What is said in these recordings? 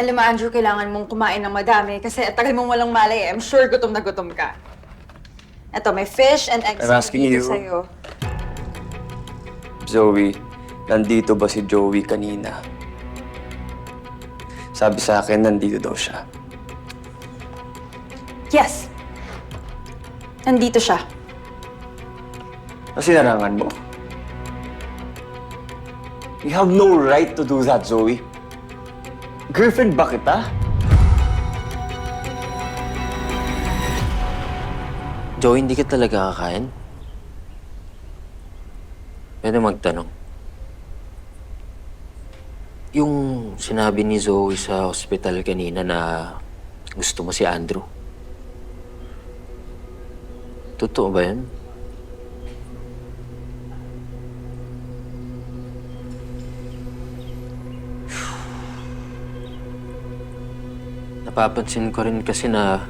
Alam mo, Andrew, kailangan mong kumain ng madami kasi at tagal mong walang malay. I'm sure gutom na gutom ka. Eto, may fish and eggs I'm asking dito you. sa'yo. Zoe, nandito ba si Joey kanina? Sabi sa akin, nandito daw siya. Yes! Nandito siya. Kasi narangan mo. You have no right to do that, Zoe. Girlfriend ba kita? Joey, hindi ka talaga kakain? Pwede magtanong. Yung sinabi ni Zoe sa ospital kanina na gusto mo si Andrew. Totoo ba yun? Napapansin ko rin kasi na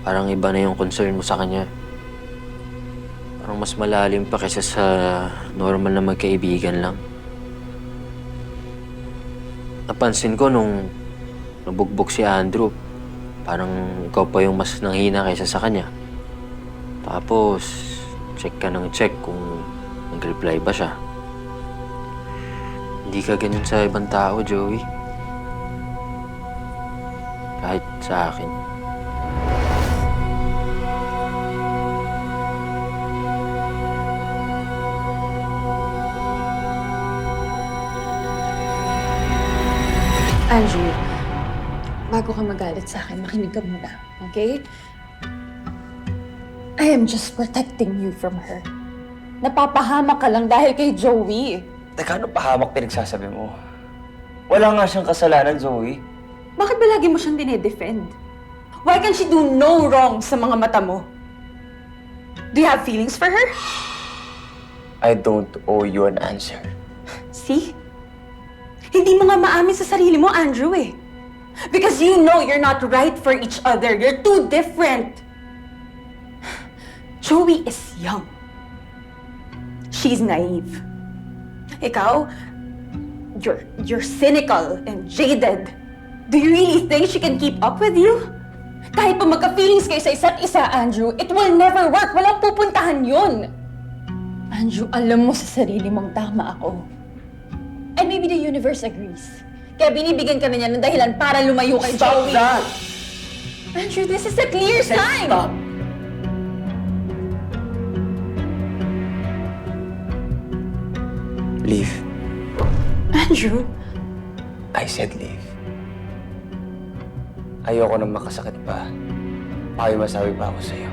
parang iba na yung concern mo sa kanya. Parang mas malalim pa kaysa sa normal na magkaibigan lang. Napansin ko nung nabugbog si Andrew, parang ikaw pa yung mas nanghina kaysa sa kanya. Tapos, check ka ng check kung nag-reply ba siya. Hindi ka ganyan sa ibang tao, Joey. Kahit sa akin. Andrew, bago ka magalit sa akin, makinig ka muna, okay? I am just protecting you from her. Napapahamak ka lang dahil kay Joey. Teka, ano pahamak pinagsasabi mo? Wala nga siyang kasalanan, Zoe. Bakit ba lagi mo siyang dinedefend? Why can she do no wrong sa mga mata mo? Do you have feelings for her? I don't owe you an answer. See? Hindi mo nga maamin sa sarili mo, Andrew, eh. Because you know you're not right for each other. You're too different. Joey is young. She's naive. Ikaw, you're cynical and jaded. Do you really think she can keep up with you? Kahit pa magka-feelings kayo sa isa't isa, Andrew, it will never work. Walang pupuntahan yun. Andrew, alam mo sa sarili mong tama ako. And maybe the universe agrees. Kaya binibigyan ka na niya ng dahilan para lumayo kay Joey. Stop that! Andrew, this is a clear sign. Stop! Leave. Andrew, I said leave. Ayoko nang makasakit pa. Masabi pa ako sa'yo.